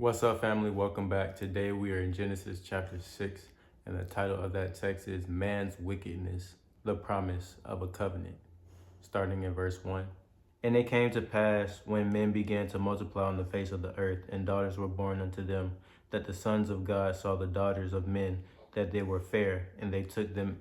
What's up, family? Welcome back. Today we are in Genesis chapter 6, and the title of that text is Man's Wickedness, the Promise of a Covenant, starting in verse 1. And it came to pass, when men began to multiply on the face of the earth, and daughters were born unto them, that the sons of God saw the daughters of men, that they were fair, and they took them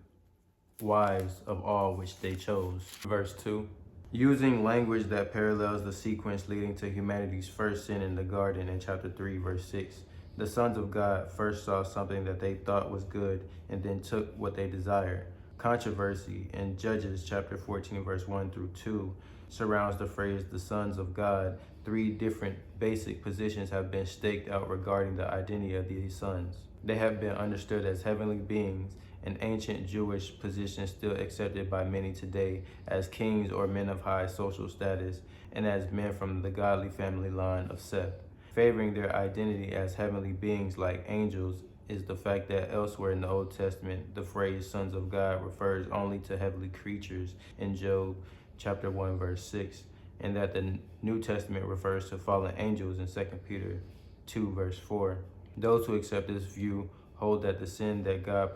wives of all which they chose. Verse 2. Using language that parallels the sequence leading to humanity's first sin in the garden in chapter 3, verse 6. The sons of God first saw something that they thought was good and then took what they desired. Controversy in Judges chapter 14, verse 1 through 2 surrounds the phrase the sons of God. Three different basic positions have been staked out regarding the identity of these sons. They have been understood as heavenly beings, an ancient Jewish position still accepted by many today as kings or men of high social status, and as men from the godly family line of Seth. Favoring their identity as heavenly beings like angels is the fact that elsewhere in the Old Testament, the phrase sons of God refers only to heavenly creatures in Job chapter 1, verse 6, and that the New Testament refers to fallen angels in 2 Peter 2, verse 4. Those who accept this view hold that the sin that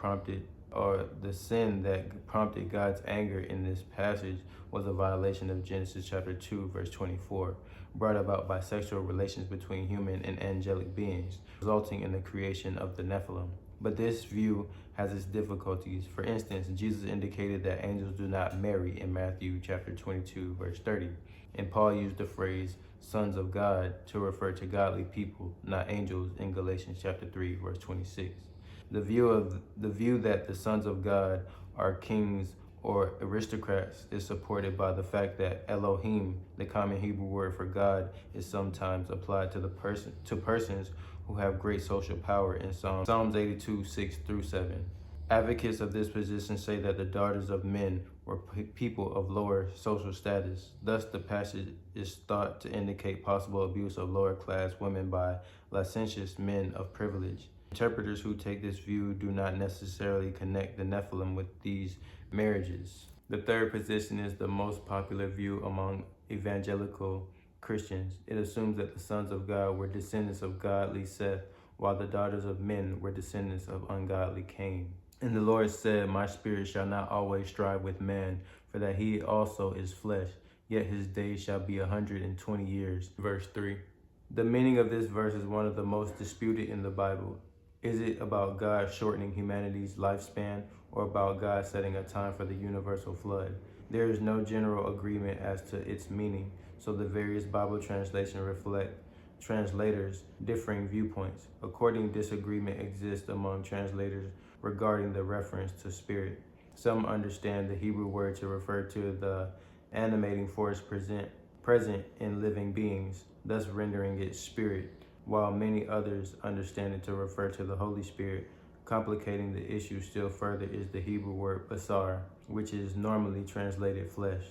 prompted God's anger in this passage was a violation of Genesis chapter 2, verse 24, brought about by sexual relations between human and angelic beings, resulting in the creation of the Nephilim. But this view has its difficulties. For instance, Jesus indicated that angels do not marry in Matthew chapter 22, verse 30, and Paul used the phrase sons of God to refer to godly people, not angels, in Galatians chapter 3, verse 26. The view that the sons of God are kings or aristocrats is supported by the fact that Elohim, the common Hebrew word for God, is sometimes applied to persons who have great social power in Psalms 82, 6 through 7. Advocates of this position say that the daughters of men were people of lower social status. Thus, the passage is thought to indicate possible abuse of lower class women by licentious men of privilege. Interpreters who take this view do not necessarily connect the Nephilim with these marriages. The third position is the most popular view among evangelical Christians. It assumes that the sons of God were descendants of godly Seth, while the daughters of men were descendants of ungodly Cain. And the Lord said, My spirit shall not always strive with man, for that he also is flesh, yet his days shall be 120 years. Verse 3. The meaning of this verse is one of the most disputed in the Bible. Is it about God shortening humanity's lifespan, or about God setting a time for the universal flood? There is no general agreement as to its meaning, so the various Bible translations reflect translators' differing viewpoints. According, disagreement exists among translators regarding the reference to spirit. Some understand the Hebrew word to refer to the animating force present in living beings, thus rendering it spirit, while many others understand it to refer to the Holy Spirit. Complicating the issue still further is the Hebrew word basar, which is normally translated flesh,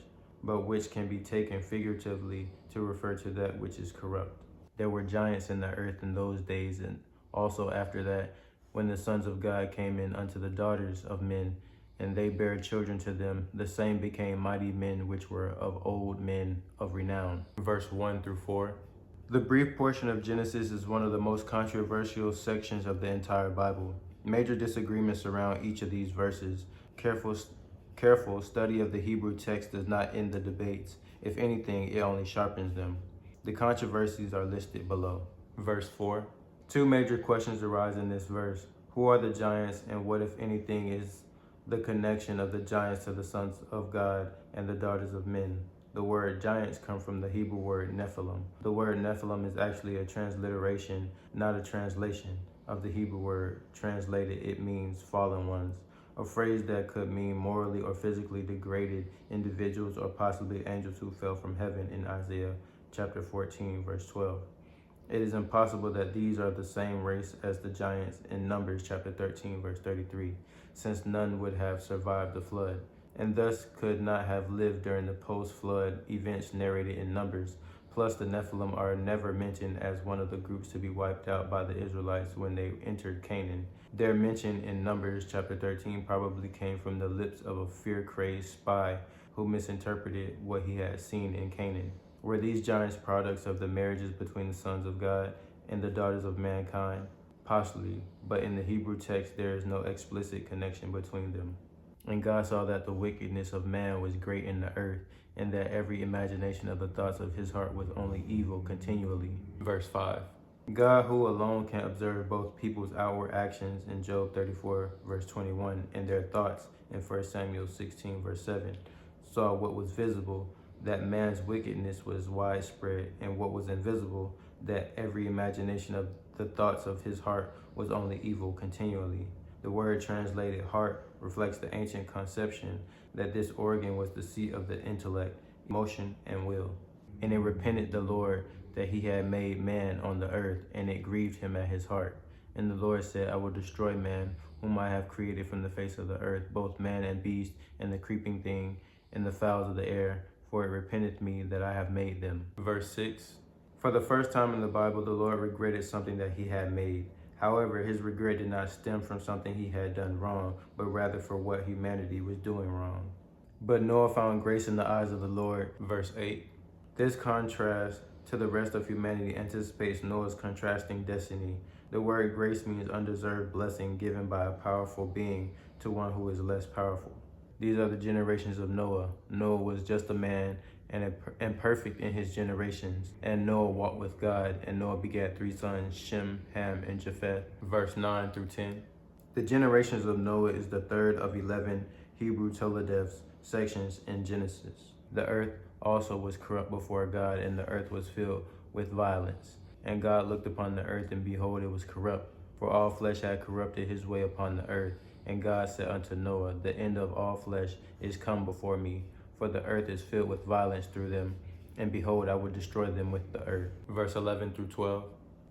but which can be taken figuratively to refer to that which is corrupt. There were giants in the earth in those days, and also after that, when the sons of God came in unto the daughters of men, and they bare children to them, the same became mighty men which were of old, men of renown. Verse 1 through 4. The brief portion of Genesis is one of the most controversial sections of the entire Bible. Major disagreements surround each of these verses. Careful study of the Hebrew text does not end the debates. If anything, it only sharpens them. The controversies are listed below. Verse 4. Two major questions arise in this verse. Who are the giants, and what, if anything, is the connection of the giants to the sons of God and the daughters of men? The word giants come from the Hebrew word Nephilim. The word Nephilim is actually a transliteration, not a translation, of the Hebrew word. Translated, it means fallen ones, a phrase that could mean morally or physically degraded individuals or possibly angels who fell from heaven in Isaiah chapter 14, verse 12. It is impossible that these are the same race as the giants in Numbers chapter 13, verse 33, since none would have survived the flood, and thus could not have lived during the post-flood events narrated in Numbers. Plus, the Nephilim are never mentioned as one of the groups to be wiped out by the Israelites when they entered Canaan. Their mention in Numbers chapter 13 probably came from the lips of a fear-crazed spy who misinterpreted what he had seen in Canaan. Were these giants products of the marriages between the sons of God and the daughters of mankind, possibly, but in the Hebrew text there is no explicit connection between them. And God saw that the wickedness of man was great in the earth, and that every imagination of the thoughts of his heart was only evil continually. Verse 5. God, who alone can observe both people's outward actions in Job 34, verse 21, and their thoughts in 1 Samuel 16, verse 7, saw what was visible, that man's wickedness was widespread, and what was invisible, that every imagination of the thoughts of his heart was only evil continually. The word translated heart reflects the ancient conception that this organ was the seat of the intellect, emotion, and will. And it repented the Lord that he had made man on the earth, and it grieved him at his heart. And the Lord said, I will destroy man, whom I have created from the face of the earth, both man and beast, and the creeping thing, and the fowls of the air, for it repenteth me that I have made them. Verse 6. For the first time in the Bible, the Lord regretted something that he had made. However, his regret did not stem from something he had done wrong, but rather for what humanity was doing wrong. But Noah found grace in the eyes of the Lord. Verse 8. This contrast to the rest of humanity anticipates Noah's contrasting destiny. The word grace means undeserved blessing given by a powerful being to one who is less powerful. These are the generations of Noah. Noah was just a man and imperfect in his generations. And Noah walked with God, and Noah begat 3 sons, Shem, Ham, and Japheth. Verse 9 through 10. The generations of Noah is the third of 11 Hebrew Toledeths sections in Genesis. The earth also was corrupt before God, and the earth was filled with violence. And God looked upon the earth, and behold, it was corrupt, for all flesh had corrupted his way upon the earth. And God said unto Noah, the end of all flesh is come before me, for the earth is filled with violence through them, and behold, I will destroy them with the earth. Verse 11 through 12.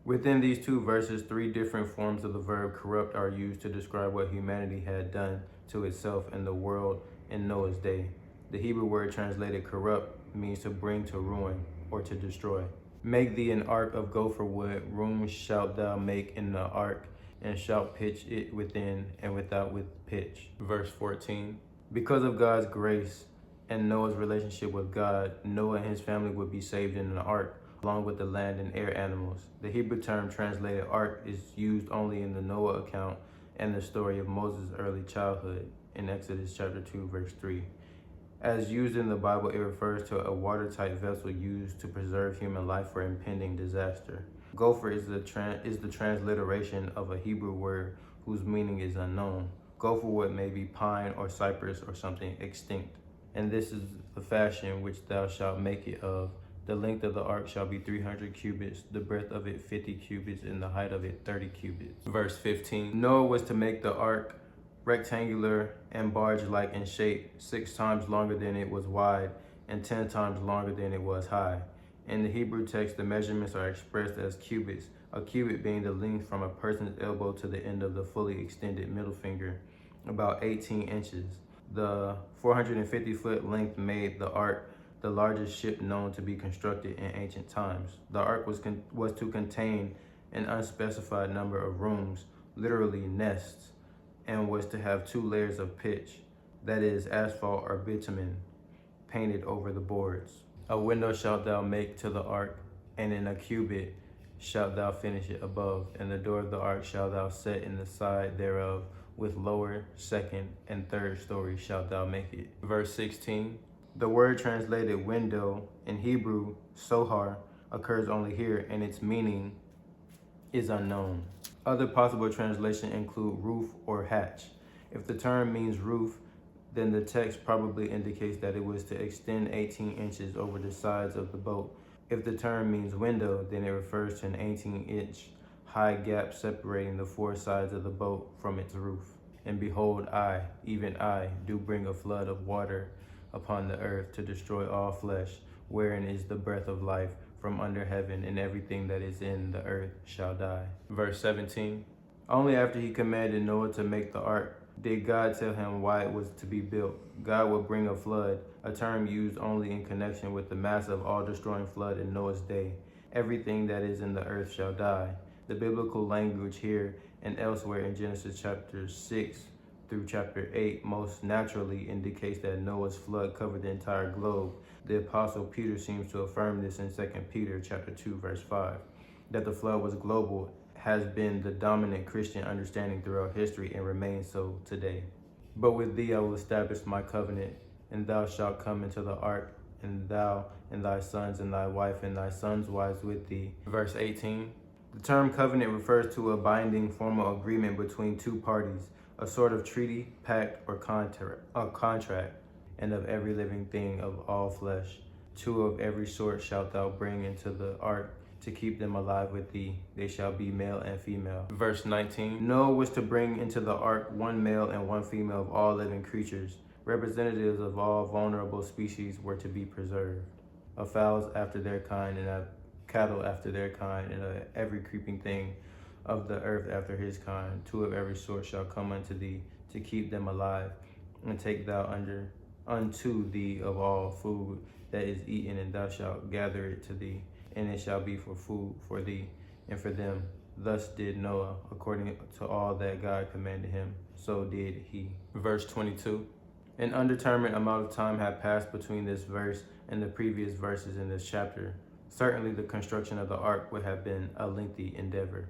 Within these 2 verses, 3 different forms of the verb corrupt are used to describe what humanity had done to itself and the world in Noah's day. The Hebrew word translated corrupt means to bring to ruin or to destroy. Make thee an ark of gopher wood, rooms shalt thou make in the ark, and shalt pitch it within and without with pitch. Verse 14. Because of God's grace and Noah's relationship with God, Noah and his family would be saved in an ark, along with the land and air animals. The Hebrew term translated ark is used only in the Noah account and the story of Moses' early childhood in Exodus chapter 2, verse 3. As used in the Bible, it refers to a watertight vessel used to preserve human life for impending disaster. Gopher is the transliteration of a Hebrew word whose meaning is unknown. Gopher wood may be pine or cypress or something extinct. And this is the fashion which thou shalt make it of. The length of the ark shall be 300 cubits, the breadth of it 50 cubits, and the height of it 30 cubits. Verse 15. Noah was to make the ark rectangular and barge-like in shape, 6 times longer than it was wide, and 10 times longer than it was high. In the Hebrew text, the measurements are expressed as cubits, a cubit being the length from a person's elbow to the end of the fully extended middle finger, about 18 inches. The 450-foot length made the ark the largest ship known to be constructed in ancient times. The ark was to contain an unspecified number of rooms, literally nests, and was to have 2 layers of pitch, that is, asphalt or bitumen, painted over the boards. A window shalt thou make to the ark, and in a cubit shalt thou finish it above, and the door of the ark shalt thou set in the side thereof, with lower, second, and third story shalt thou make it. Verse 16. The word translated window in Hebrew, sohar, occurs only here, and its meaning is unknown. Other possible translations include roof or hatch. If the term means roof, then the text probably indicates that it was to extend 18 inches over the sides of the boat. If the term means window, then it refers to an 18-inch high gap separating the 4 sides of the boat from its roof. And behold, I, even I, do bring a flood of water upon the earth to destroy all flesh, wherein is the breath of life from under heaven, and everything that is in the earth shall die. Verse 17. Only after he commanded Noah to make the ark did God tell him why it was to be built. God would bring a flood, a term used only in connection with the massive all-destroying flood in Noah's day. Everything that is in the earth shall die. The biblical language here and elsewhere in Genesis chapter 6 through chapter 8 most naturally indicates that Noah's flood covered the entire globe. The apostle Peter seems to affirm this in 2 Peter chapter 2 verse 5. that the flood was global has been the dominant Christian understanding throughout history and remains so today. But with thee I will establish my covenant, and thou shalt come into the ark, and thou and thy sons and thy wife and thy sons' wives with thee. Verse 18. The term covenant refers to a binding formal agreement between two parties, a sort of treaty, pact, or contract, and of every living thing of all flesh. Two of every sort shalt thou bring into the ark, to keep them alive with thee. They shall be male and female. Verse 19. Noah was to bring into the ark one male and one female of all living creatures. Representatives of all vulnerable species were to be preserved. Of fowls after their kind, and of cattle after their kind, and of every creeping thing of the earth after his kind. Two of every sort shall come unto thee, to keep them alive. And take thou unto thee of all food that is eaten, and thou shalt gather it to thee, and it shall be for food for thee and for them. Thus did Noah, according to all that God commanded him, so did he. Verse 22. An undetermined amount of time had passed between this verse and the previous verses in this chapter. Certainly the construction of the ark would have been a lengthy endeavor.